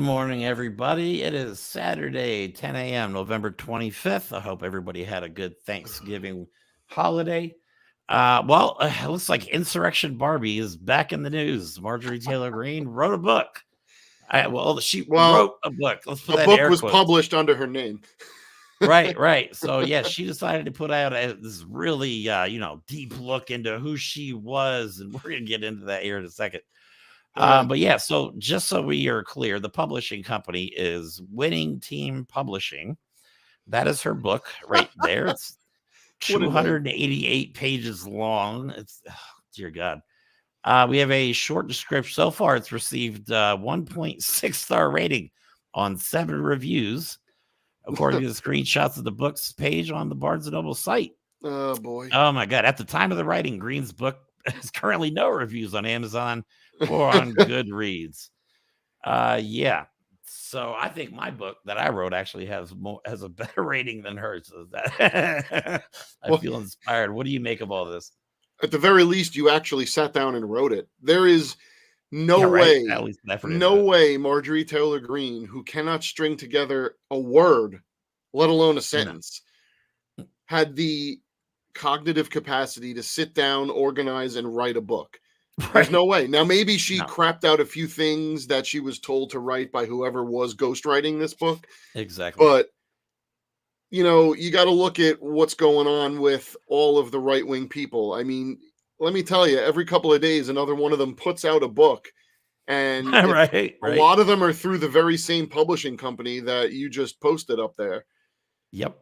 morning, everybody. It is Saturday, 10 a.m., November 25th. I hope everybody had a good Thanksgiving holiday. It looks like Insurrection Barbie is back in the news. Marjorie Taylor Greene wrote a book. She wrote a book. Let's put a that book in air was quotes. published under her name. Right. So, yeah, she decided to put out this really, deep look into who she was, and we're going to get into that here in a second. So just so we are clear, the publishing company is Winning Team Publishing. That is her book right there. It's 288 pages long. It's, dear God. We have a short description. So far, it's received 1.6 star rating on 7 reviews, according to the screenshots of the book's page on the Barnes & Noble site. Oh, boy. Oh, my God. At the time of the writing, Greene's book has currently no reviews on Amazon or on Goodreads. So I think my book that I wrote actually has a better rating than hers. So that I feel inspired. What do you make of all this? At the very least, you actually sat down and wrote it. There is no way Marjorie Taylor Greene, who cannot string together a word, let alone a sentence, had the cognitive capacity to sit down, organize, and write a book. Right. There's no way. Now, maybe she crapped out a few things that she was told to write by whoever was ghostwriting this book. Exactly. But, you got to look at what's going on with all of the right-wing people. I mean, let me tell you, every couple of days, another one of them puts out a book. And a lot of them are through the very same publishing company that you just posted up there. Yep.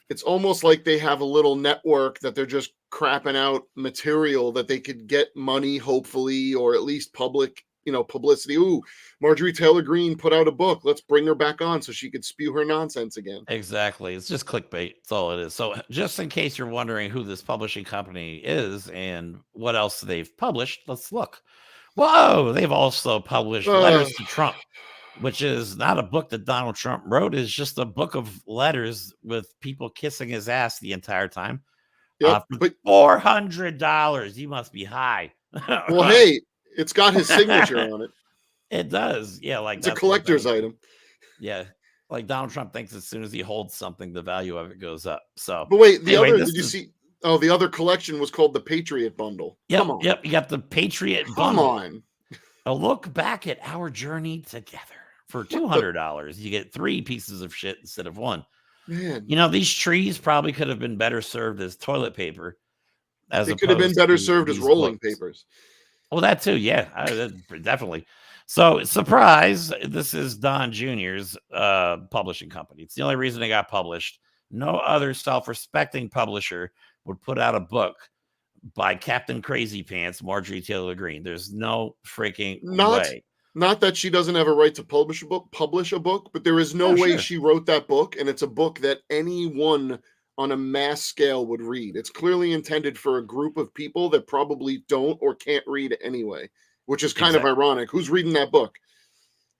It's almost like they have a little network that they're just crapping out material that they could get money, hopefully, or at least publicity. Ooh, Marjorie Taylor Greene put out a book. Let's bring her back on so she could spew her nonsense again. Exactly. It's just clickbait. That's all it is. So just in case you're wondering who this publishing company is and what else they've published, let's look. Whoa, they've also published Letters to Trump, which is not a book that Donald Trump wrote. It's just a book of letters with people kissing his ass the entire time. Yep, for $400. You must be high. Well, hey, it's got his signature on it. It does. Yeah, like it's a collector's item. Yeah. Like Donald Trump thinks as soon as he holds something, the value of it goes up. So, but wait, did you see? Oh, the other collection was called the Patriot Bundle. Yep, Come on. Yep, you got the Patriot Bundle. Come on. A look back at our journey together. For $200, you get 3 pieces of shit instead of 1. Man. These trees probably could have been better served as toilet paper. They could have been better served as rolling papers. Well, that too, yeah, definitely. So, surprise, this is Don Jr.'s publishing company. It's the only reason it got published. No other self-respecting publisher would put out a book by Captain Crazy Pants, Marjorie Taylor Greene. There's no freaking way. Not that she doesn't have a right to publish a book, but there is no way she wrote that book, and it's a book that anyone on a mass scale would read. It's clearly intended for a group of people that probably don't or can't read anyway, which is kind of ironic. Who's reading that book?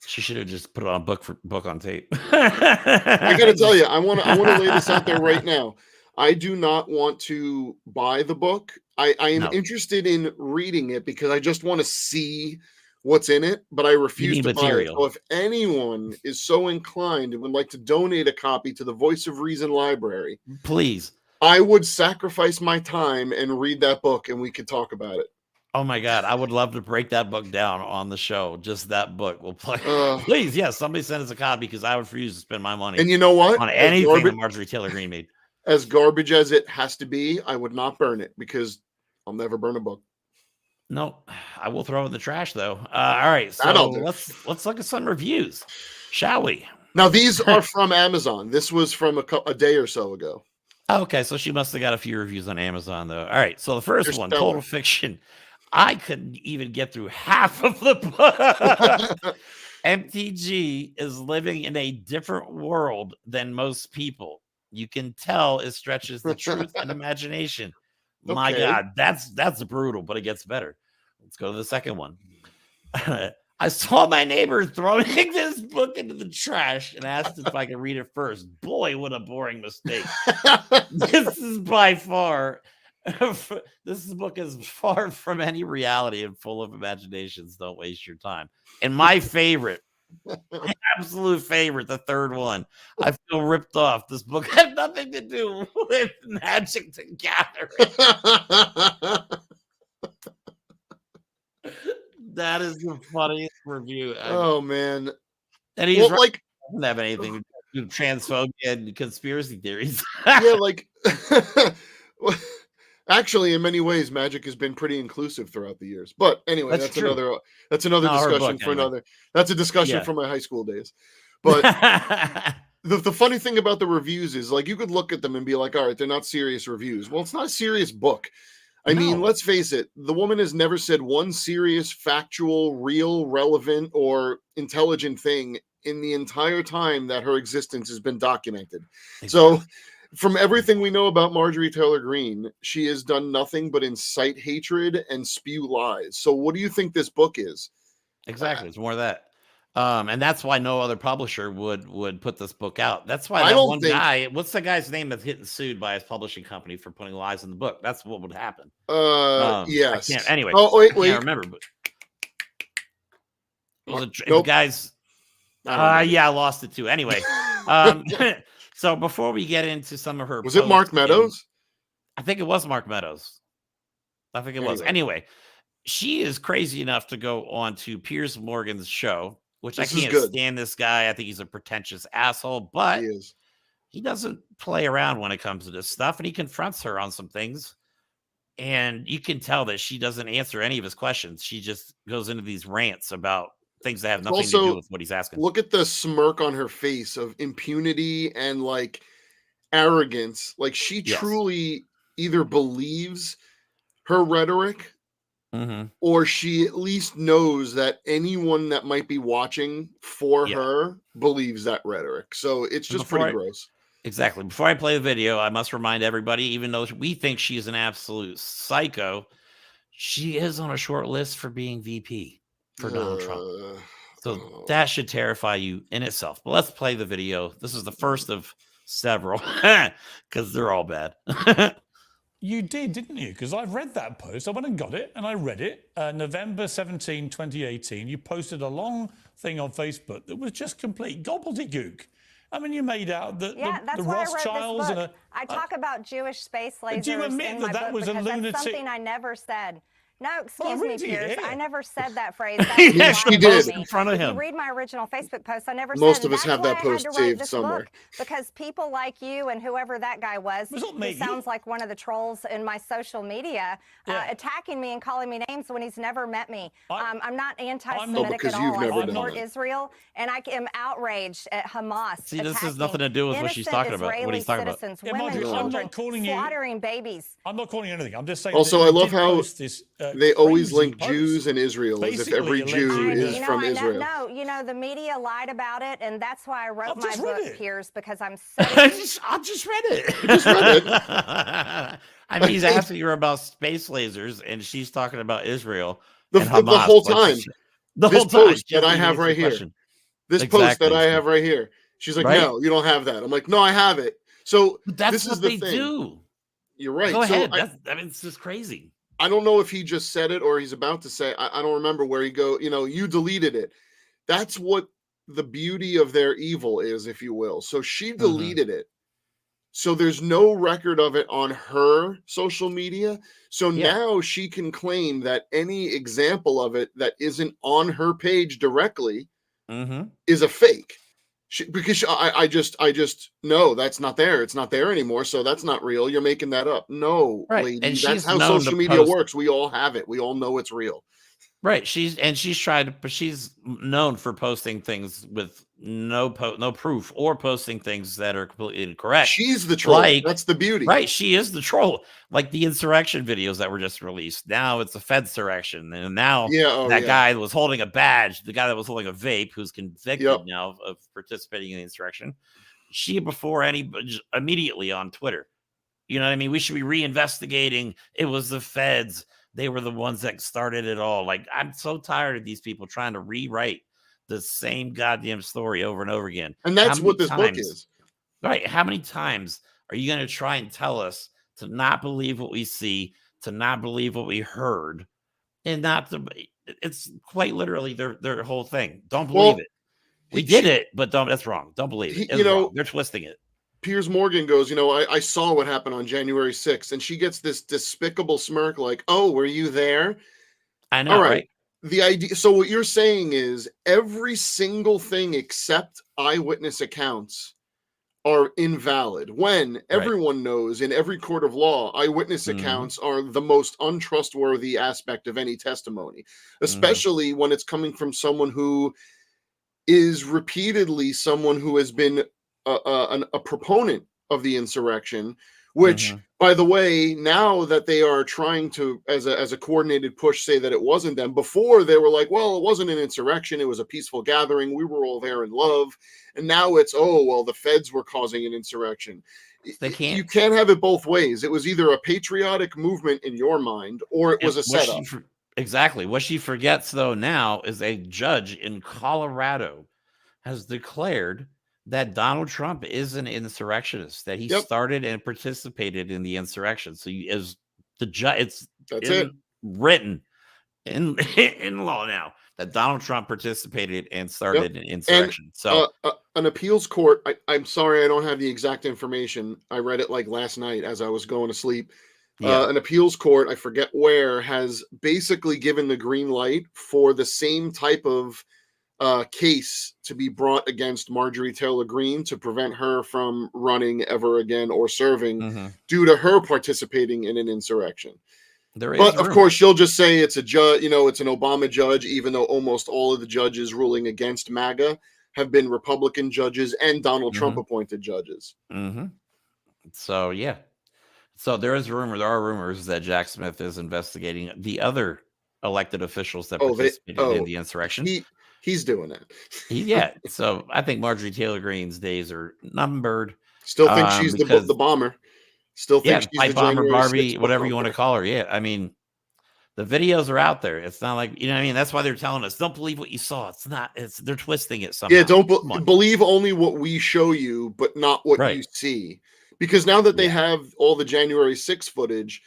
She should have just put it on book on tape. I got to tell you, I want to lay this out there right now. I do not want to buy the book. I am interested in reading it because I just want to see what's in it, but I refuse to buy it. So if anyone is so inclined and would like to donate a copy to the Voice of Reason Library, please, I would sacrifice my time and read that book, and we could talk about it. Oh my God, I would love to break that book down on the show. Just that book. We'll play. Please, yes, somebody send us a copy because I would refuse to spend my money. And you know what? On anything that Marjorie Taylor Greene made. As garbage as it has to be, I would not burn it because I'll never burn a book. No, I will throw it in the trash though. All right, so let's look at some reviews, shall we? Now these are from Amazon. This was from a day or so ago. Okay, so she must have got a few reviews on Amazon though. All right, so the first one, Total Fiction. I couldn't even get through half of the book. MTG is living in a different world than most people. You can tell it stretches the truth and imagination. My God, that's brutal, but it gets better. Let's go to the second one. I saw my neighbor throwing this book into the trash and asked if I could read it first. Boy, what a boring mistake. This is by far, this book is far from any reality and full of imaginations. Don't waste your time. And my favorite My absolute favorite, the third one. I feel ripped off. This book had nothing to do with Magic the Gathering. That is the funniest review. Oh man. And he's right. Like, doesn't have anything to do with transphobia and conspiracy theories. Yeah, like actually, in many ways, Magic has been pretty inclusive throughout the years. But anyway, that's another discussion for another. That's a discussion from my high school days. But the funny thing about the reviews is, like, you could look at them and be like, all right, they're not serious reviews. Well, it's not a serious book. I mean, let's face it, the woman has never said one serious, factual, real, relevant, or intelligent thing in the entire time that her existence has been documented. Exactly. So from everything we know about Marjorie Taylor Greene, she has done nothing but incite hatred and spew lies. So what do you think this book is? Exactly. It's more of that. And that's why no other publisher would put this book out. That's why that one guy, what's the guy's name that's getting sued by his publishing company for putting lies in the book? That's what would happen. Yes. I can't, anyway. Oh, wait. I can't remember. But the guy's. Yeah, I lost it too. Anyway, so before we get into some of her, was it Mark Meadows? I think it was Mark Meadows. I think it was. Anyway, she is crazy enough to go on to Piers Morgan's show, which I can't stand this guy. I think he's a pretentious asshole, but he doesn't play around when it comes to this stuff, and he confronts her on some things. And you can tell that she doesn't answer any of his questions. She just goes into these rants about things that have nothing to do with what he's asking. Look at the smirk on her face of impunity and like arrogance. Like she truly either believes her rhetoric or she at least knows that anyone that might be watching for her believes that rhetoric. So it's just pretty gross. Exactly. Before I play the video, I must remind everybody, even though we think she's an absolute psycho, she is on a short list for being VP for Donald Trump. So that should terrify you in itself. But let's play the video. This is the first of several because they're all bad. You did, didn't you? Because I've read that post. I went and got it, and I read it. November 17, 2018. You posted a long thing on Facebook that was just complete gobbledygook. I mean, you made out that the Rothschilds and I talk about Jewish space lasers. Do you admit in that my that book was a lunatic? That's something I never said. No, excuse me, Piers. I never said that phrase. Yes, she did. In front of him. If you read my original Facebook post, I never said. Most of us have that post saved somewhere. Because people like you and whoever that guy was, who sounds like one of the trolls in my social media, attacking me and calling me names when he's never met me. I'm not anti-Semitic at all. I support Israel, and I am outraged at Hamas. See, this has nothing to do with what she's talking about. What he's talking about. Women, children, slaughtering babies. I'm not calling you anything. I'm just saying. Also, I love how they always link Jews and Israel as if every Jew is from Israel. No, you know, the media lied about it, and that's why I wrote my book, Piers, because I'm so... I just read it. I mean, he's asking her about space lasers, and she's talking about Israel the whole time. This post that I have right here. This post that I have right here. She's like, no, you don't have that. I'm like, no, I have it. So that's what they do. You're right. Go ahead. I mean, it's just crazy. I don't know if he just said it or he's about to say. I don't remember where he go. You know, you deleted it. That's what the beauty of their evil is, if you will. So she deleted it. So there's no record of it on her social media. So now she can claim that any example of it that isn't on her page directly is a fake. Because I just no, that's not there. It's not there anymore. So that's not real. You're making that up. No, lady, and that's how social media works. We all have it. We all know it's real. Right. She's known for posting things with no proof or posting things that are completely incorrect. She's the troll. That's the beauty. Right. She is the troll. Like the insurrection videos that were just released. Now it's a Fedsurrection. And now guy was holding a badge, the guy that was holding a vape, who's convicted now of participating in the insurrection. She immediately on Twitter. You know what I mean? We should be reinvestigating. It was the feds. They were the ones that started it all. Like, I'm so tired of these people trying to rewrite the same goddamn story over and over again. And that's what this book is. Right. How many times are you going to try and tell us to not believe what we see, to not believe what we heard, and not to? It's quite literally their whole thing. Don't believe it. We did it, but that's wrong. Don't believe it. Wrong. They're twisting it. Piers Morgan goes, I saw what happened on January 6th, and she gets this despicable smirk like, oh, were you there? I know, right? The idea. So what you're saying is every single thing except eyewitness accounts are invalid, when everyone knows in every court of law, eyewitness accounts are the most untrustworthy aspect of any testimony, especially when it's coming from someone who is repeatedly someone who has been a proponent of the insurrection, which, by the way, now that they are trying to, as a coordinated push, say that it wasn't them. Before, they were like, well, it wasn't an insurrection. It was a peaceful gathering. We were all there in love. And now it's, oh, well, the feds were causing an insurrection. You can't have it both ways. It was either a patriotic movement in your mind, or it was a setup. Exactly. What she forgets, though, now is a judge in Colorado has declared that Donald Trump is an insurrectionist, that he started and participated in the insurrection. So it's written in law now that Donald Trump participated and started an insurrection. And, so an appeals court, I'm sorry, I don't have the exact information. I read it like last night as I was going to sleep. An appeals court, I forget where, has basically given the green light for the same type of case to be brought against Marjorie Taylor Greene to prevent her from running ever again or serving due to her participating in an insurrection. But of course, she'll just say it's a judge, it's an Obama judge, even though almost all of the judges ruling against MAGA have been Republican judges and Donald Trump appointed judges. So, so there are rumors that Jack Smith is investigating the other elected officials that participated in the insurrection. He's doing that. So I think Marjorie Taylor Greene's days are numbered. Still think she's the bomber. Still think she's the bomber, January Barbie, whatever you want to call her. Yeah, I mean, the videos are out there. It's not like, what I mean? That's why they're telling us, don't believe what you saw. It's not. They're twisting it somehow. Yeah, don't believe only what we show you, but not what you see. Because now that they have all the January 6th footage,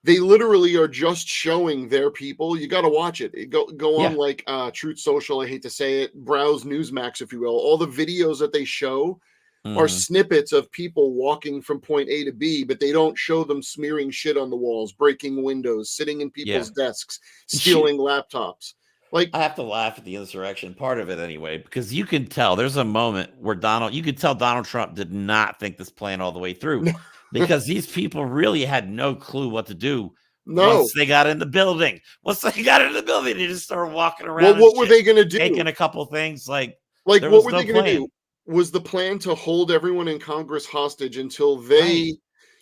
they literally are just showing their people. You got to watch it. Go on like Truth Social. I hate to say it. Browse Newsmax, if you will. All the videos that they show are snippets of people walking from point A to B, but they don't show them smearing shit on the walls, breaking windows, sitting in people's desks, stealing laptops. Like, I have to laugh at the insurrection part of it anyway, because you can tell there's a moment where you could tell Donald Trump did not think this plan all the way through. Because these people really had no clue what to do once they got in the building. Once they got in the building, they just started walking around. Well, what were they going to do? Taking a couple things like what were they going to do? Was the plan to hold everyone in Congress hostage until they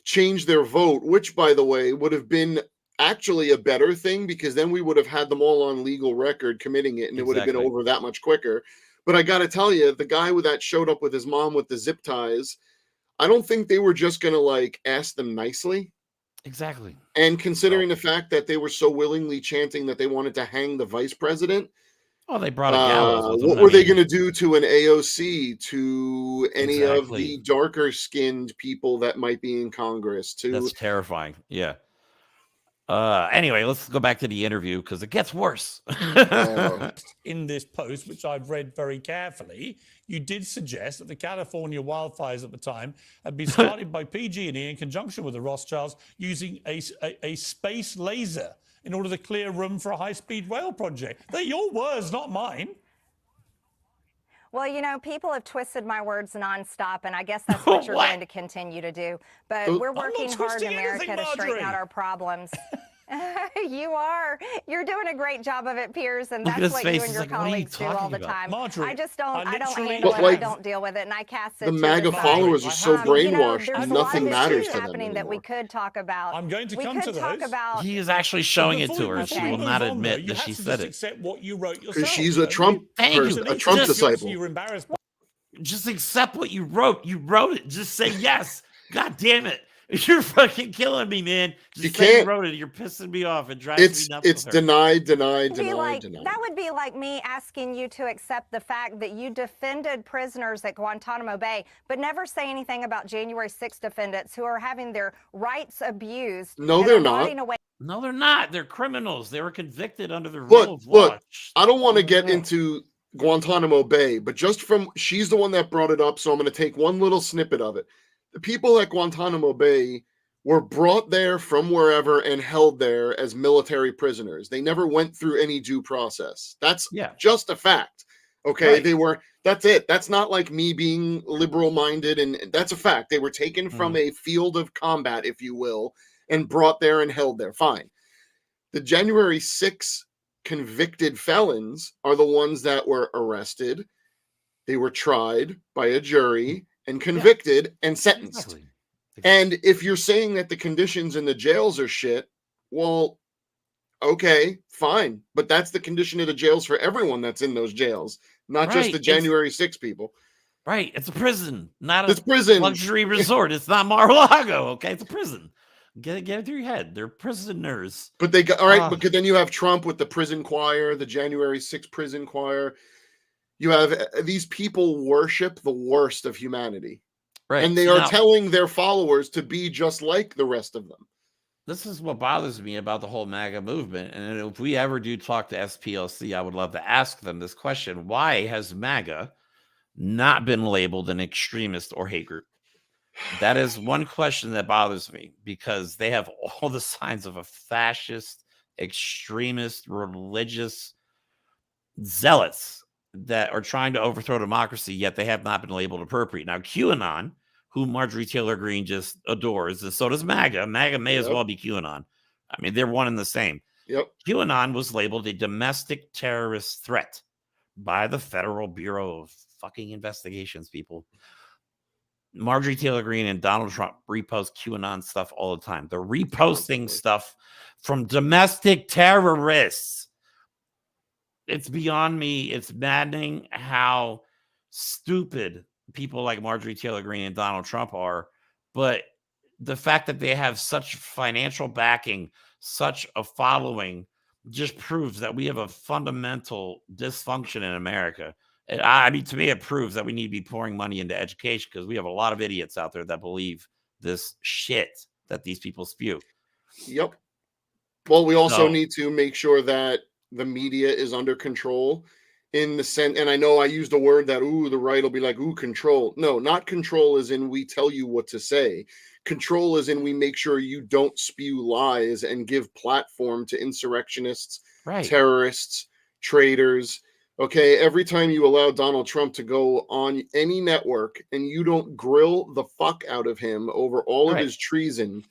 changed their vote, which, by the way, would have been actually a better thing, because then we would have had them all on legal record committing it, and it would have been over that much quicker. But I got to tell you, the guy that showed up with his mom with the zip ties, I don't think they were just going to ask them nicely. Exactly. And considering the fact that they were so willingly chanting that they wanted to hang the vice president. Oh, they brought a gallows. What were they going to do to an AOC, to any of the darker skinned people that might be in Congress? That's terrifying. Yeah. Anyway, let's go back to the interview because it gets worse. In this post, which I've read very carefully, you did suggest that the California wildfires at the time had been started by PG&E in conjunction with the Rothschilds using a space laser in order to clear room for a high-speed rail project. They're your words, not mine. Well, people have twisted my words nonstop, and I guess that's what you're going to continue to do. But we're working hard in America to straighten out our problems. You are. You're doing a great job of it, Piers, and that's what you and your colleagues do all the time. Marjorie, I just don't. I don't handle it. I don't deal with it, and I cast it. The MAGA followers are so brainwashed, and nothing matters to them happening that we could talk about. I'm going to come to those. He is actually showing it to her. She will not admit that she said it. Accept what you wrote yourself. Because she's a Trump person, a Trump disciple. You're embarrassed. Just accept what you wrote. You wrote it. Just say yes. God damn it. You're fucking killing me, man. Just say you wrote it. You're pissing me off. It drives me nuts. It's denied. That would be like me asking you to accept the fact that you defended prisoners at Guantanamo Bay, but never say anything about January 6th defendants who are having their rights abused. No, they're not. No, they're not. They're criminals. They were convicted under the rule of law. Look, I don't want to get into Guantanamo Bay, but just from, she's the one that brought it up, so I'm going to take one little snippet of it. The people at Guantanamo Bay were brought there from wherever and held there as military prisoners. They never went through any due process. That's just a fact. Okay, right. They were, that's it. That's not like me being liberal-minded, and that's a fact. They were taken from a field of combat, if you will, and brought there and held there. Fine. The January 6th convicted felons are the ones that were arrested. They were tried by a jury and convicted and sentenced. Exactly. And if you're saying that the conditions in the jails are shit, well, okay, fine. But that's the condition of the jails for everyone that's in those jails, not just the January 6 people. Right. It's a prison, not a prison luxury resort. It's not Mar-a-Lago. Okay. It's a prison. Get it through your head. They're prisoners. But they got, all right. But then you have Trump with the prison choir, the January 6 prison choir. You have these people worship the worst of humanity. Right. And they are telling their followers to be just like the rest of them. This is what bothers me about the whole MAGA movement. And if we ever do talk to SPLC, I would love to ask them this question. Why has MAGA not been labeled an extremist or hate group? That is one question that bothers me, because they have all the signs of a fascist, extremist, religious zealots that are trying to overthrow democracy, yet they have not been labeled appropriate. Now, QAnon, who Marjorie Taylor Greene just adores, and so does MAGA. MAGA may as well be QAnon. I mean, they're one and the same. QAnon was labeled a domestic terrorist threat by the Federal Bureau of fucking Investigations, people. Marjorie Taylor Greene and Donald Trump repost QAnon stuff all the time. They're reposting stuff from domestic terrorists. It's beyond me. It's maddening how stupid people like Marjorie Taylor Greene and Donald Trump are. But the fact that they have such financial backing, such a following, just proves that we have a fundamental dysfunction in America. I mean, to me, it proves that we need to be pouring money into education, because we have a lot of idiots out there that believe this shit that these people spew. Yep. Well, we also need to make sure that the media is under control, in the sense, and I know I used a word that, the right will be like, control. No, not control as in we tell you what to say. Control as in we make sure you don't spew lies and give platform to insurrectionists, terrorists, traitors. Okay, every time you allow Donald Trump to go on any network and you don't grill the fuck out of him over all of his treason,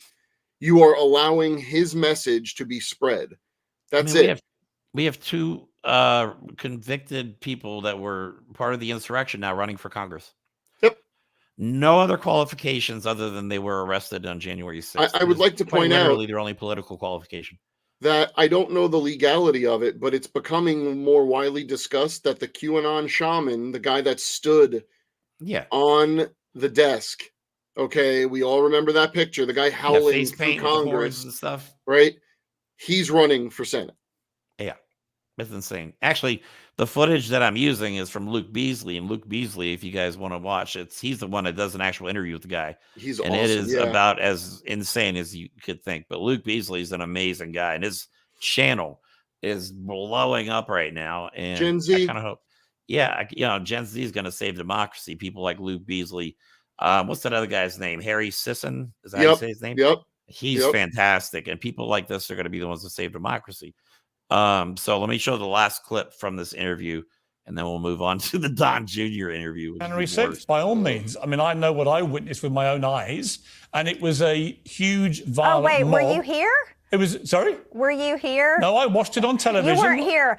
you are allowing his message to be spread. That's it. We have two convicted people that were part of the insurrection now running for Congress. Yep. No other qualifications other than they were arrested on January 6th. I would like to point out their only political qualification. That I don't know the legality of it, but it's becoming more widely discussed that the QAnon shaman, the guy that stood on the desk, okay, we all remember that picture, the guy howling through Congress and stuff, right? He's running for Senate. Yeah, it's insane. Actually, the footage that I'm using is from Luke Beasley, and Luke Beasley, if you guys want to watch it, he's the one that does an actual interview with the guy. He's and awesome, it is about as insane as you could think. But Luke Beasley is an amazing guy, and his channel is blowing up right now. And Gen Z, I kind of hope, Gen Z is going to save democracy. People like Luke Beasley. What's that other guy's name? Harry Sisson? Is that how you say his name? Yep. He's fantastic, and people like this are going to be the ones that save democracy. So let me show the last clip from this interview, and then we'll move on to the Don Jr. interview. January 6th, by all means. I mean, I know what I witnessed with my own eyes, and it was a huge violent mob. Were you here? It was, sorry? Were you here? No, I watched it on television. You weren't here.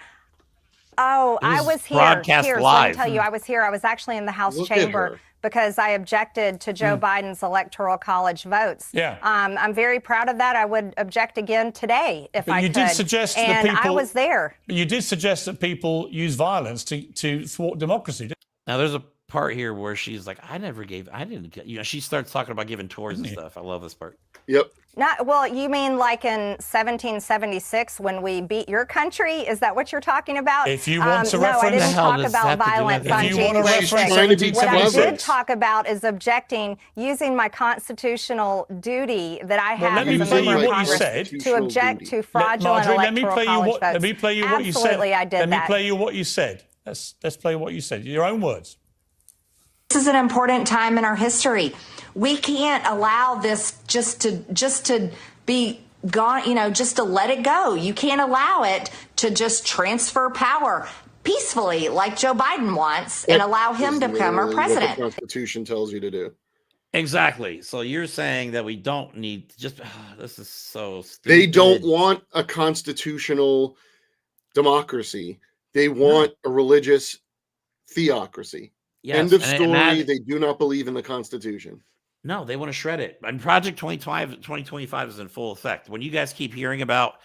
Oh, I was here. Broadcast live. Let me tell you, I was here. I was actually in the House chamber because I objected to Joe Biden's electoral college votes. Yeah. I'm very proud of that. I would object again today if I could. You did suggest that people, I was there. You did suggest that people use violence to thwart democracy. Now, there's a part here where she's like, she starts talking about giving tours and stuff. I love this part. Yep. Well, you mean like in 1776 when we beat your country? Is that what you're talking about? If you want to reference, no, I didn't talk about violence on January 6th. What I did talk about is objecting, using my constitutional duty that I have as a member of Congress to object to fraudulent electoral college votes. Let me play you what you said. Absolutely, I did that. Let me play you what you said. Let's play what you said. Your own words. This is an important time in our history. We can't allow this just to be gone, you know, just to let it go. You can't allow it to just transfer power peacefully like Joe Biden wants and allow him to become our president. What the Constitution tells you to do. Exactly. So you're saying that we don't need to just this is so stupid. They don't want a constitutional democracy. They want a religious theocracy. Yes. End of story. They do not believe in the Constitution. No, they want to shred it. And Project 2025 is in full effect. When you guys keep hearing about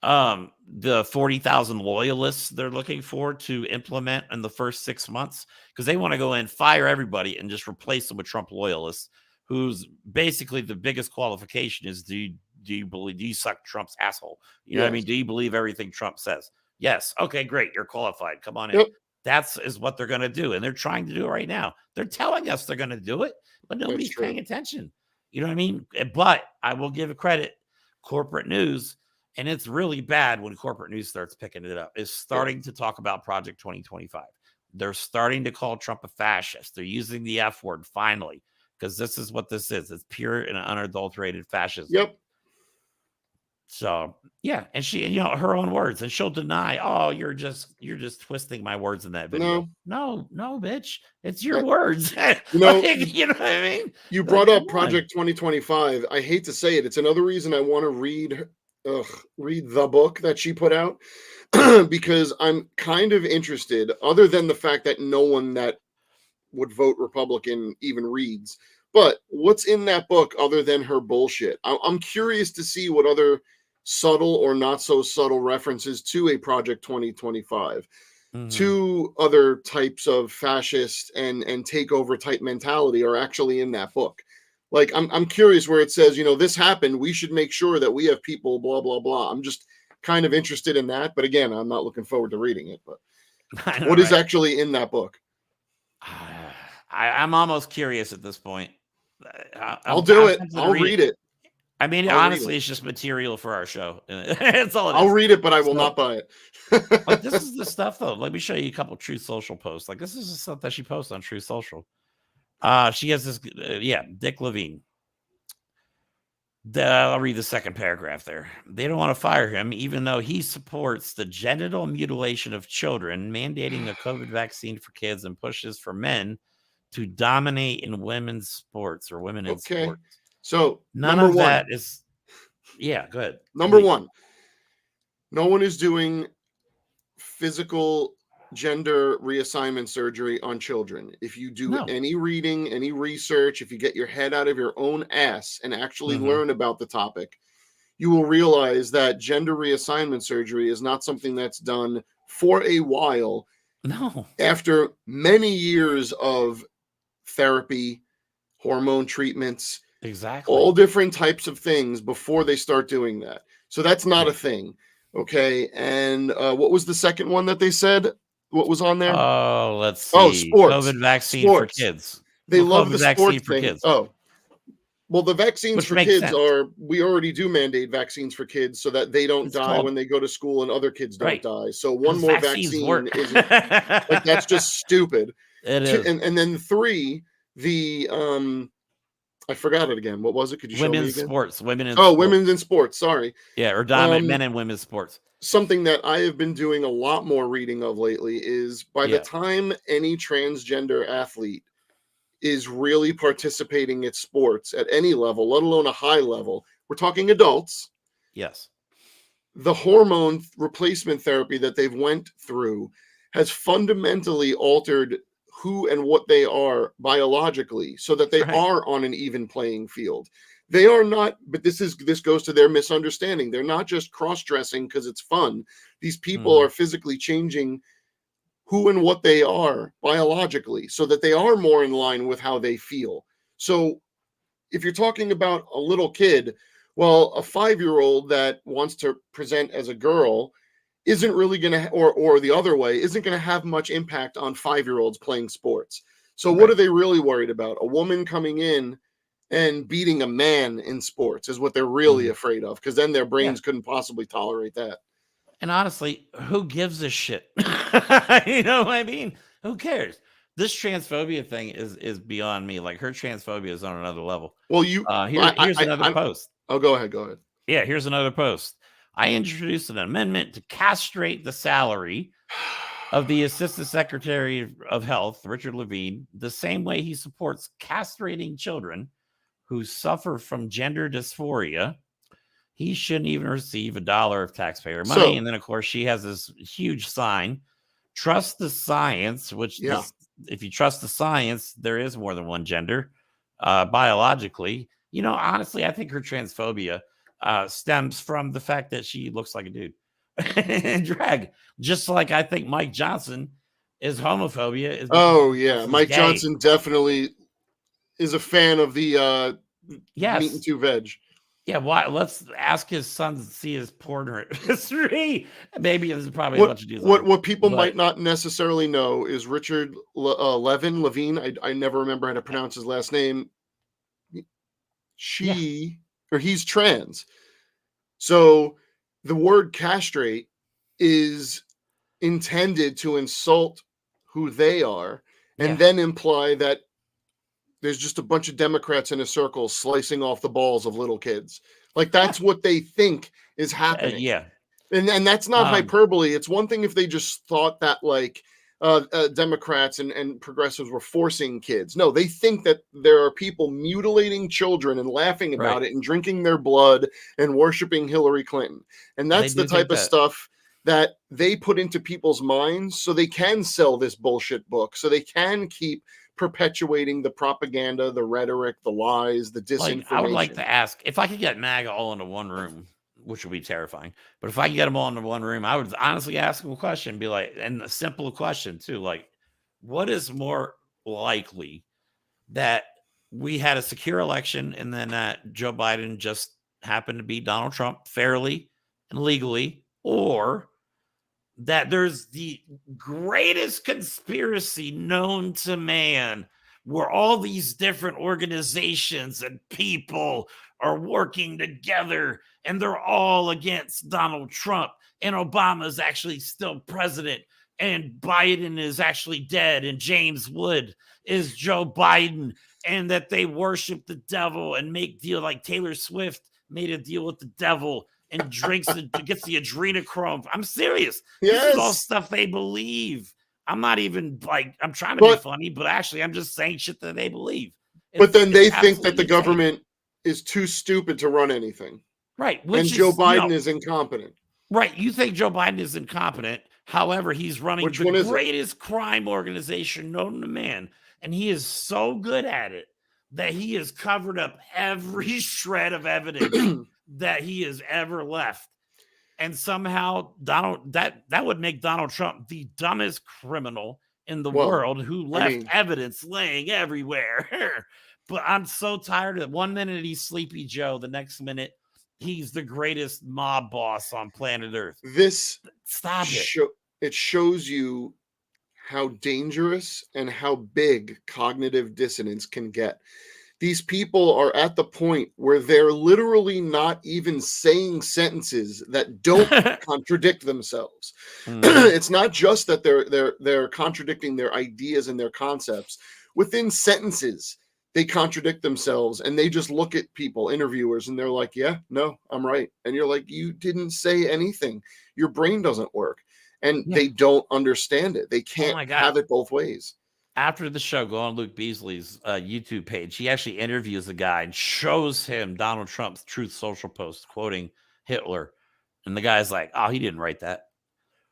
the 40,000 loyalists they're looking for to implement in the first 6 months, because they want to go in, fire everybody, and just replace them with Trump loyalists, who's basically the biggest qualification is do you suck Trump's asshole? You know what I mean? Do you believe everything Trump says? Yes. Okay, great. You're qualified. Come on in. Yep. That's what they're going to do. And they're trying to do it right now. They're telling us they're going to do it, but nobody's paying attention. You know what I mean? But I will give a credit, corporate news, and it's really bad when corporate news starts picking it up, is starting to talk about Project 2025. They're starting to call Trump a fascist. They're using the F word finally, because this is what this is. It's pure and unadulterated fascism. Yep. So yeah, and she, you know, her own words, and she'll deny, oh, you're just twisting my words in that video. No, bitch, it's your words. You know, you know what I mean? You brought up Project 2025. I hate to say it. It's another reason I want to read the book that she put out, because I'm kind of interested, other than the fact that no one that would vote Republican even reads. But what's in that book other than her bullshit? I'm curious to see what other subtle or not so subtle references to a Project 2025, to other types of fascist and takeover type mentality are actually in that book. Like, I'm curious where it says, you know, this happened, we should make sure that we have people, blah, blah, blah. I'm just kind of interested in that. But again, I'm not looking forward to reading it. But what is actually in that book? I'm almost curious at this point. I'll do it. I'll read it. I mean, honestly, it's just material for our show. That's all it is. I'll read it, but I will not buy it. Like, this is the stuff, though. Let me show you a couple Truth Social posts. Like, this is the stuff that she posts on Truth Social. She has this, Dick Levine. I'll read the second paragraph there. They don't want to fire him, even though he supports the genital mutilation of children, mandating a COVID vaccine for kids, and pushes for men to dominate in women's sports or women in sports. So none of that is, go ahead. Number one, no one is doing physical gender reassignment surgery on children. If you do any reading, any research, if you get your head out of your own ass and actually learn about the topic, you will realize that gender reassignment surgery is not something that's done for a while. No. After many years of therapy, hormone treatments, all different types of things before they start doing that. So that's not a thing. Okay. And what was the second one that they said? What was on there? Oh, let's see. Oh, sports. COVID vaccine for kids. They love the sports for kids. Oh, well, the vaccines for kids we already do mandate vaccines for kids so that they don't die when they go to school and other kids don't die. So one more vaccine isn't, like, that's just stupid. It is. And then three, I forgot it again. What was it? Could you show me again? Sports. Women in sports. Women's in sports. Sorry. Yeah, or dominant men in women's sports. Something that I have been doing a lot more reading of lately is by the time any transgender athlete is really participating at sports at any level, let alone a high level, we're talking adults. Yes. The hormone replacement therapy that they've went through has fundamentally altered who and what they are biologically so that they are on an even playing field. They are not, but this goes to their misunderstanding. They're not just cross-dressing because it's fun. These people are physically changing who and what they are biologically so that they are more in line with how they feel. So if you're talking about a little kid, well, a 5-year-old that wants to present as a girl isn't really going to, or the other way, isn't going to have much impact on 5-year-olds playing sports. So what are they really worried about? A woman coming in and beating a man in sports is what they're really afraid of, because then their brains couldn't possibly tolerate that. And honestly, who gives a shit? You know what I mean? Who cares? This transphobia thing is beyond me. Like, her transphobia is on another level. Well, here's another post. Oh, go ahead. Yeah, here's another post. I introduced an amendment to castrate the salary of the Assistant Secretary of Health, Richard Levine, the same way he supports castrating children who suffer from gender dysphoria. He shouldn't even receive $1 of taxpayer money. And then, of course, she has this huge sign, trust the science, which if you trust the science, there is more than one gender biologically. You know, honestly, I think her transphobia stems from the fact that she looks like a dude in drag. Just like I think Mike Johnson is homophobia. Mike Johnson definitely is a fan of the meat and two veg. Yeah, why? Let's ask his son to see his porn history. Maybe there's probably a bunch of dudes. What people might not necessarily know is Richard Levine. I never remember how to pronounce his last name. He's trans. So the word castrate is intended to insult who they are and then imply that there's just a bunch of Democrats in a circle slicing off the balls of little kids. Like, that's what they think is happening. And that's not hyperbole. It's one thing if they just thought that, like, Democrats and progressives were forcing kids. No, they think that there are people mutilating children and laughing about it and drinking their blood and worshiping Hillary Clinton. And that's the type of stuff that they put into people's minds so they can sell this bullshit book, so they can keep perpetuating the propaganda, the rhetoric, the lies, the disinformation. I would like to ask, if I could get MAGA all into one room, which would be terrifying, but if I could get them all into one room, I would honestly ask them a question, be like, and a simple question too, like, what is more likely, that we had a secure election and then that Joe Biden just happened to beat Donald Trump fairly and legally, or that there's the greatest conspiracy known to man, where all these different organizations and people are working together and they're all against Donald Trump, and Obama's actually still president, and Biden is actually dead, and James Wood is Joe Biden, and that they worship the devil and make deal like Taylor Swift made a deal with the devil and drinks and gets the adrenochrome. I'm serious. This is all stuff they believe. I'm not even like, I'm trying to be funny, but actually I'm just saying shit that they believe. But then they think that the government is too stupid to run anything. Right. And Joe Biden is incompetent. Right. You think Joe Biden is incompetent. However, he's running the greatest crime organization known to man. And he is so good at it that he has covered up every shred of evidence that he has ever left. And somehow that would make Donald Trump the dumbest criminal in the world, who left evidence laying everywhere. But I'm so tired of it. 1 minute he's Sleepy Joe, the next minute he's the greatest mob boss on planet Earth. Stop it. It shows you how dangerous and how big cognitive dissonance can get. These people are at the point where they're literally not even saying sentences that don't contradict themselves. It's not just that they're contradicting their ideas and their concepts. Within sentences, they contradict themselves, and they just look at people, interviewers, and they're like, yeah, no, I'm right. And you're like, you didn't say anything. Your brain doesn't work. And they don't understand it. They can't have it both ways. After the show, go on Luke Beasley's YouTube page. He actually interviews a guy and shows him Donald Trump's Truth Social post quoting Hitler. And the guy's like, oh, he didn't write that.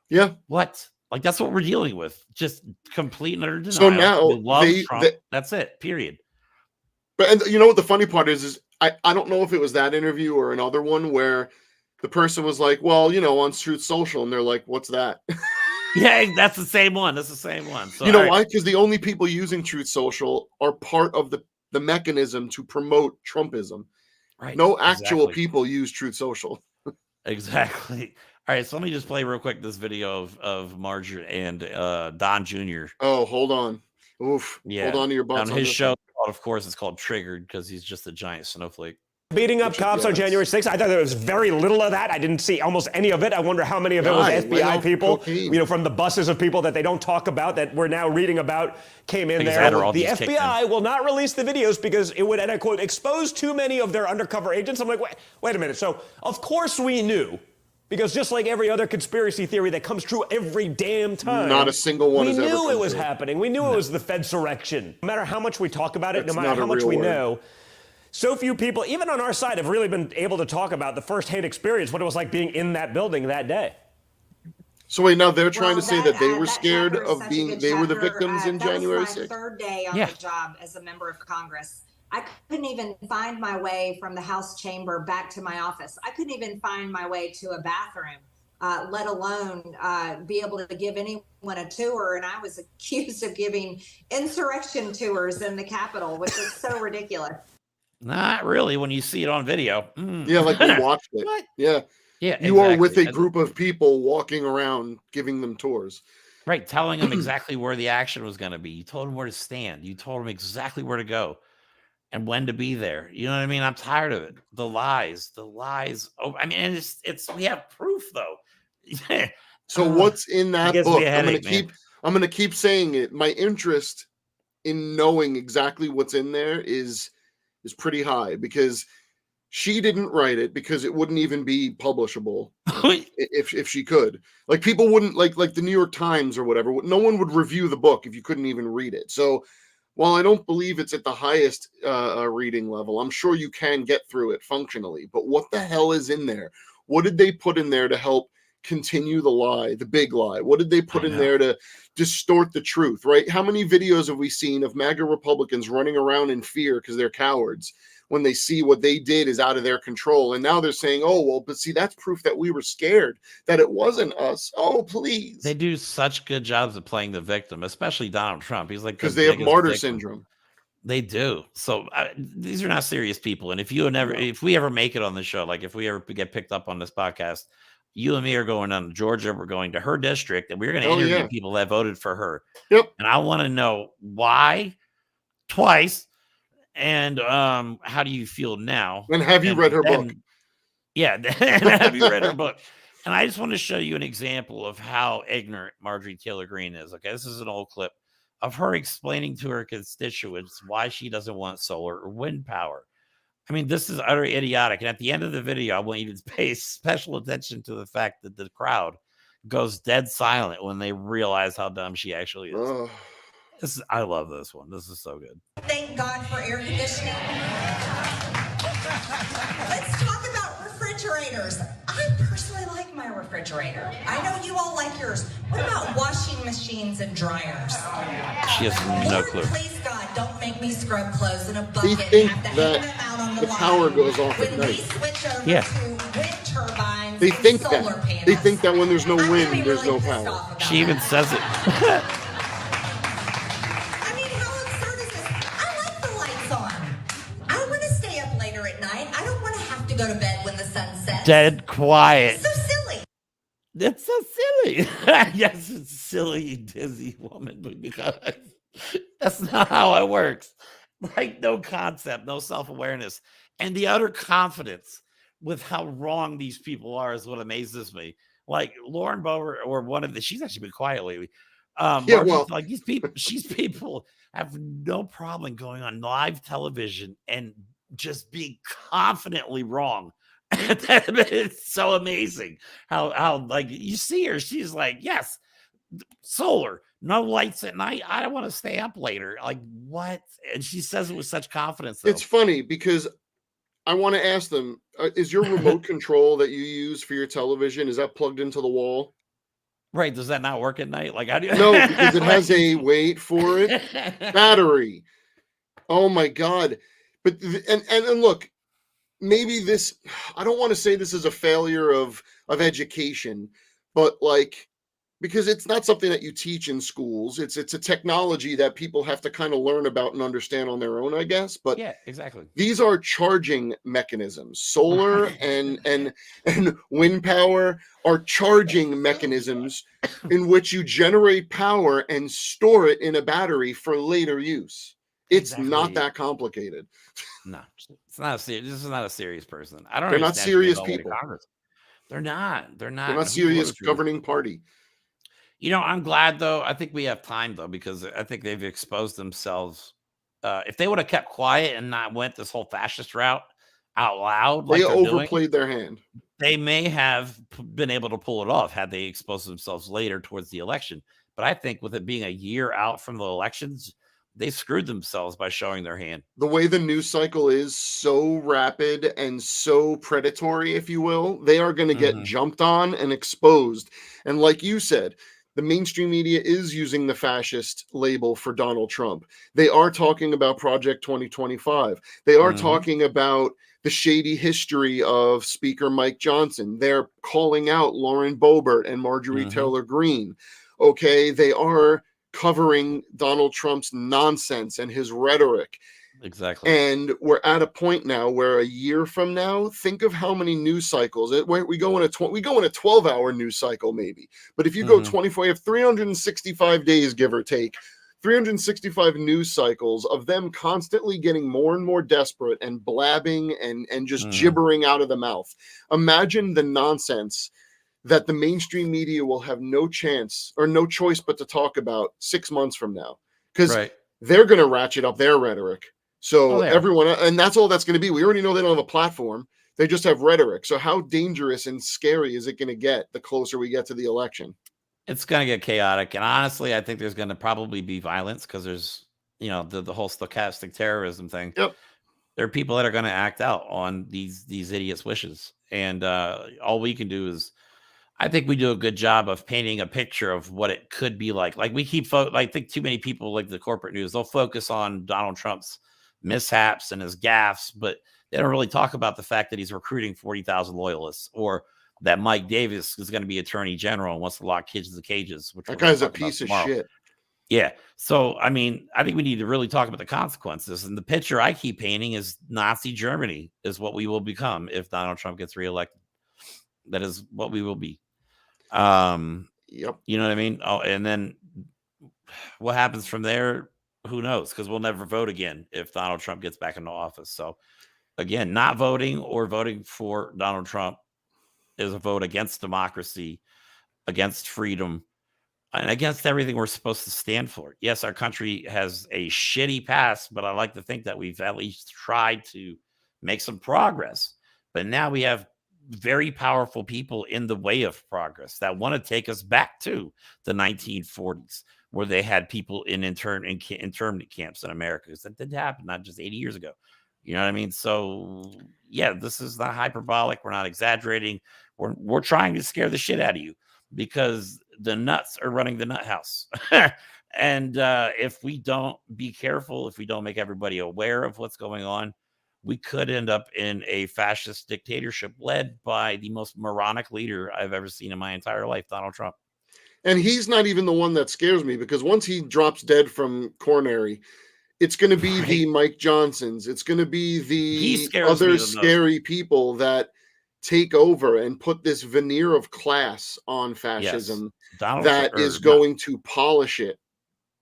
Yeah. What? Like, that's what we're dealing with. Just complete and utter denial. So now they love Trump. That's it. Period. But you know what the funny part is I don't know if it was that interview or another one where the person was like, well, you know, on Truth Social. And they're like, what's that? Yeah, that's the same one. That's the same one. So, you know why? Because the only people using Truth Social are part of the mechanism to promote Trumpism. Right. No actual people use Truth Social. Exactly. All right, so let me just play real quick this video of Marjorie and Don Jr. Oh, hold on. Oof. Yeah. Hold on to your butts. On his show, of course, it's called Triggered because he's just a giant snowflake. beating up cops on January 6th. I thought there was very little of that. I didn't see almost any of it. I wonder how many of it was FBI people, from the buses of people that they don't talk about that we're now reading about came in there. The FBI will not release the videos because it would, and I quote, expose too many of their undercover agents. I'm like, wait a minute. So of course we knew. Because just like every other conspiracy theory that comes true every damn time, not a single one. We knew it was happening. We knew it was the Fedsurrection. No matter how much we talk about it, no matter how much we know, so few people, even on our side, have really been able to talk about the firsthand experience, what it was like being in that building that day. So wait, now they're trying to say that they were scared of being, they were the victims in January 6th? That was my third day on the job as a member of Congress. I couldn't even find my way from the House chamber back to my office. I couldn't even find my way to a bathroom, let alone be able to give anyone a tour. And I was accused of giving insurrection tours in the Capitol, which is so ridiculous. Not really when you see it on video. Yeah, like we watched it. What? Yeah. Yeah, you are with a group of people walking around giving them tours. Right, telling them exactly where the action was going to be. You told them where to stand. You told them exactly where to go and when to be there. You know what I mean? I'm tired of it. The lies. Oh, I mean, and it's we have proof though. So what's in that book? I'm gonna keep saying it. My interest in knowing exactly what's in there is pretty high because she didn't write it because it wouldn't even be publishable if she could. Like people wouldn't like the New York Times or whatever. No one would review the book if you couldn't even read it. So while I don't believe it's at the highest reading level, I'm sure you can get through it functionally. But what the hell is in there? What did they put in there to help continue the lie, the big lie? What did they put in there to distort the truth, right? How many videos have we seen of MAGA Republicans running around in fear because they're cowards when they see what they did is out of their control? And now they're saying, oh, well, but see, that's proof that we were scared, that it wasn't us. Oh, please. They do such good jobs of playing the victim, especially Donald Trump. He's like, because they have martyr syndrome. They do. So these are not serious people. And if we ever make it on the show, like if we ever get picked up on this podcast, you and me are going on to Georgia. We're going to her district, and we're going to interview people that voted for her. Yep. And I want to know why twice. And how do you feel now? And have you read her book? Yeah, and have you read her book? And I just want to show you an example of how ignorant Marjorie Taylor Greene is. Okay, this is an old clip of her explaining to her constituents why she doesn't want solar or wind power. I mean, this is utterly idiotic. And at the end of the video, I want you to pay special attention to the fact that the crowd goes dead silent when they realize how dumb she actually is. I love this one. This is so good. Thank God for air conditioning. Let's talk about refrigerators. I personally like my refrigerator. I know you all like yours. What about washing machines and dryers? She has no clue. Please God, don't make me scrub clothes in a bucket. They think that the power goes off at night. When we switch over to wind turbines, they think solar panels. They think that when there's no wind, there's no power. She even says it. Go to bed when the sun sets. Dead quiet. So silly. That's so silly. Yes, it's silly, you dizzy woman, because that's not how it works. Like, no concept, no self-awareness, and the utter confidence with how wrong these people are is what amazes me. Like Lauren Boebert, or one of the, she's actually been quiet lately. Like these people have no problem going on live television and just being confidently wrong. It's so amazing how like you see her, she's like, yes, solar, no lights at night, I don't want to stay up later. Like, what? And she says it with such confidence though. It's funny because I want to ask them, is your remote control that you use for your television, is that plugged into the wall? Right. Does that not work at night? Like, how do you? No, because it has a, wait for it, battery. Oh my God. But and look, maybe this, I don't want to say this is a failure of education, but like, because it's not something that you teach in schools. It's a technology that people have to kind of learn about and understand on their own, I guess. But yeah, exactly. These are charging mechanisms. Solar and wind power are charging mechanisms in which you generate power and store it in a battery for later use. It's not that complicated. No, It's not a this is not a serious person. I don't. They're not serious people. They're not. They're not. They're not serious governing party. You know, I'm glad though. I think we have time though, because I think they've exposed themselves. If they would have kept quiet and not went this whole fascist route out loud, like they overplayed their hand. They may have been able to pull it off had they exposed themselves later towards the election. But I think with it being a year out from the elections, they screwed themselves by showing their hand. The way the news cycle is so rapid and so predatory, if you will, they are going to get jumped on and exposed. And like you said, the mainstream media is using the fascist label for Donald Trump. They are talking about Project 2025. They are talking about the shady history of Speaker Mike Johnson. They're calling out Lauren Boebert and Marjorie Taylor Greene. Okay, they are covering Donald Trump's nonsense and his rhetoric. Exactly. And we're at a point now where a year from now, think of how many news cycles. We go in a 12-hour news cycle maybe. But if you go 24, you have 365 days, give or take, 365 news cycles of them constantly getting more and more desperate and blabbing and just gibbering out of the mouth. Imagine the nonsense that the mainstream media will have no chance or no choice but to talk about 6 months from now, because they're going to ratchet up their rhetoric. So everyone, and that's all that's going to be. We already know they don't have a platform. They just have rhetoric. So how dangerous and scary is it going to get the closer we get to the election? It's going to get chaotic. And honestly, I think there's going to probably be violence because there's, you know, the whole stochastic terrorism thing. Yep. There are people that are going to act out on these idiots' wishes. And all we can do is, I think we do a good job of painting a picture of what it could be like. Like we keep, I think too many people, like the corporate news, they'll focus on Donald Trump's mishaps and his gaffes, but they don't really talk about the fact that he's recruiting 40,000 loyalists, or that Mike Davis is going to be attorney general and wants to lock kids in the cages. Which that guy's a piece of shit. Yeah. So, I mean, I think we need to really talk about the consequences. And the picture I keep painting is Nazi Germany is what we will become if Donald Trump gets reelected. That is what we will be. Yep. You know what I mean? Oh, and then what happens from there? Who knows? Because we'll never vote again if Donald Trump gets back into office. So again, not voting or voting for Donald Trump is a vote against democracy, against freedom, and against everything we're supposed to stand for. Yes, our country has a shitty past, but I like to think that we've at least tried to make some progress. But now we have very powerful people in the way of progress that want to take us back to the 1940s, where they had people in internment camps in America. Because that did happen, not just 80 years ago. You know what I mean? So, yeah, this is not hyperbolic. We're not exaggerating. We're trying to scare the shit out of you because the nuts are running the nut house. And if we don't be careful, if we don't make everybody aware of what's going on, we could end up in a fascist dictatorship led by the most moronic leader I've ever seen in my entire life, Donald Trump. And he's not even the one that scares me, because once he drops dead from coronary, it's going to be the Mike Johnsons. It's going to be the other scary people that take over and put this veneer of class on fascism that is going to polish it.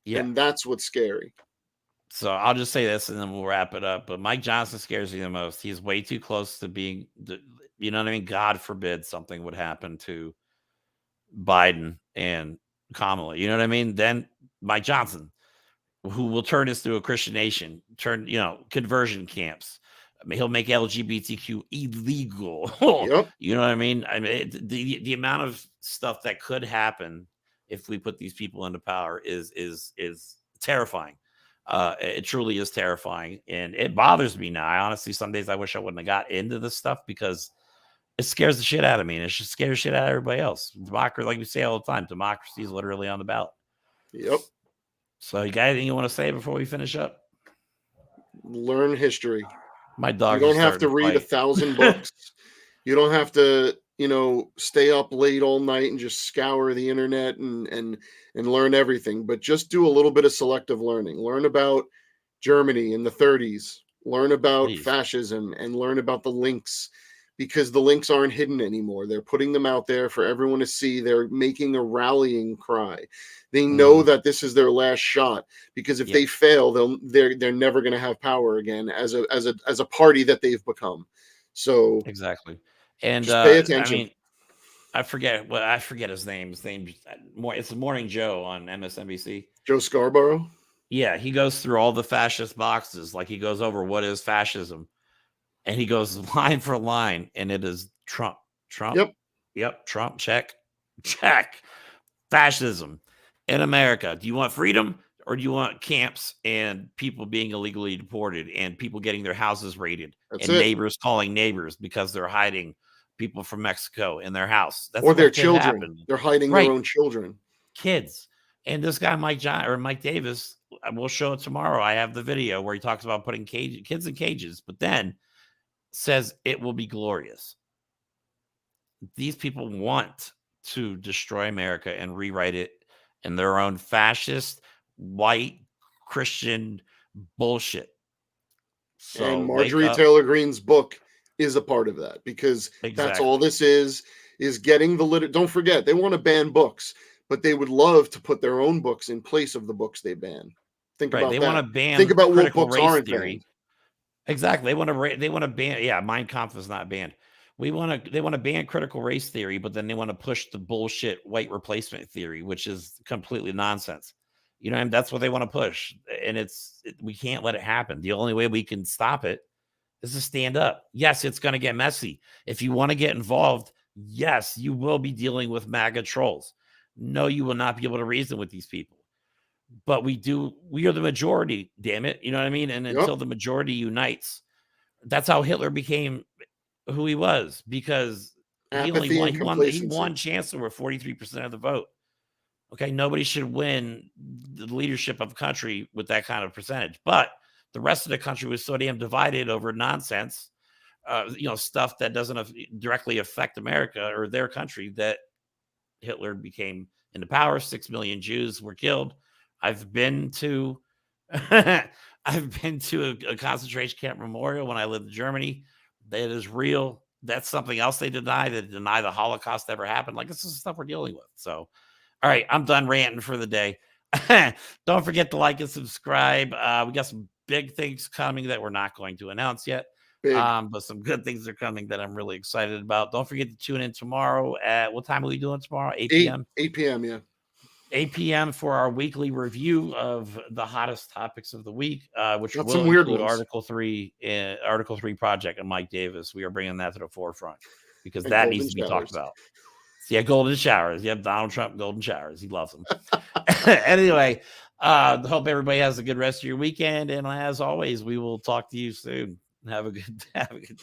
Yeah. And that's what's scary. So I'll just say this and then we'll wrap it up. But Mike Johnson scares me the most. He's way too close to being, you know what I mean? God forbid something would happen to Biden and Kamala. You know what I mean? Then Mike Johnson, who will turn this to a Christian nation, conversion camps. I mean, he'll make LGBTQ illegal. Yep. You know what I mean? I mean, the amount of stuff that could happen if we put these people into power is terrifying. It truly is terrifying, and it bothers me now. I honestly, some days I wish I wouldn't have got into this stuff because it scares the shit out of me, and it just scares the shit out of everybody else. Democracy, like we say all the time, democracy is literally on the ballot. Yep. So, you got anything you want to say before we finish up? Learn history. My dog. You don't have to read 1,000 books. You don't have to, stay up late all night and just scour the internet and learn everything. But just do a little bit of selective learning. Learn about Germany in the 30s. Learn about fascism and learn about the links, because the links aren't hidden anymore. They're putting them out there for everyone to see. They're making a rallying cry. They know that this is their last shot, because if they fail, they're never going to have power again as a party that they've become. So exactly. And just pay attention. I mean, I forget his name. It's Morning Joe on MSNBC. Joe Scarborough. Yeah, he goes through all the fascist boxes. Like, he goes over what is fascism, and he goes line for line, and it is Trump. Yep. Trump. Check. Fascism in America. Do you want freedom, or do you want camps and people being illegally deported and people getting their houses raided neighbors calling neighbors because they're hiding people from Mexico in their house? That's or their children. They're hiding their own children. Kids. And this guy, Mike Davis, we'll show it tomorrow. I have the video where he talks about putting kids in cages, but then says it will be glorious. These people want to destroy America and rewrite it in their own fascist, white, Christian bullshit. So and Marjorie Taylor Greene's book is a part of that, because that's all this is getting the don't forget, they want to ban books, but they would love to put their own books in place of the books they ban. Think about that. They want to ban. Think about what books aren't banned. Exactly. They want to ban. Yeah, Mein Kampf is not banned. They want to ban critical race theory, but then they want to push the bullshit white replacement theory, which is completely nonsense. You know, and that's what they want to push. And we can't let it happen. The only way we can stop it is to stand up. Yes, it's going to get messy. If you want to get involved, yes, you will be dealing with MAGA trolls. No, you will not be able to reason with these people. But we are the majority, damn it. You know what I mean? And until the majority unites, that's how Hitler became who he was, because he won chancellor with 43% of the vote. Okay, nobody should win the leadership of a country with that kind of percentage. But the rest of the country was so damn divided over nonsense, stuff that doesn't directly affect America or their country, that Hitler became into power. 6 million Jews were killed. I've been to a concentration camp memorial when I lived in Germany. That is real. That's something else they deny. They deny the Holocaust ever happened. Like, this is stuff we're dealing with. So, all right, I'm done ranting for the day. Don't forget to like and subscribe. We got some big things coming that we're not going to announce yet. But some good things are coming that I'm really excited about. Don't forget to tune in tomorrow at, what time are we doing tomorrow? 8 p.m. 8 p.m. Yeah. 8 p.m. for our weekly review of the hottest topics of the week, which will some weird include ones. Article 3 project and Mike Davis. We are bringing that to the forefront because that needs to be talked about. Yeah, golden showers. Yep, Donald Trump, golden showers. He loves them. Anyway, hope everybody has a good rest of your weekend. And as always, we will talk to you soon. Have a good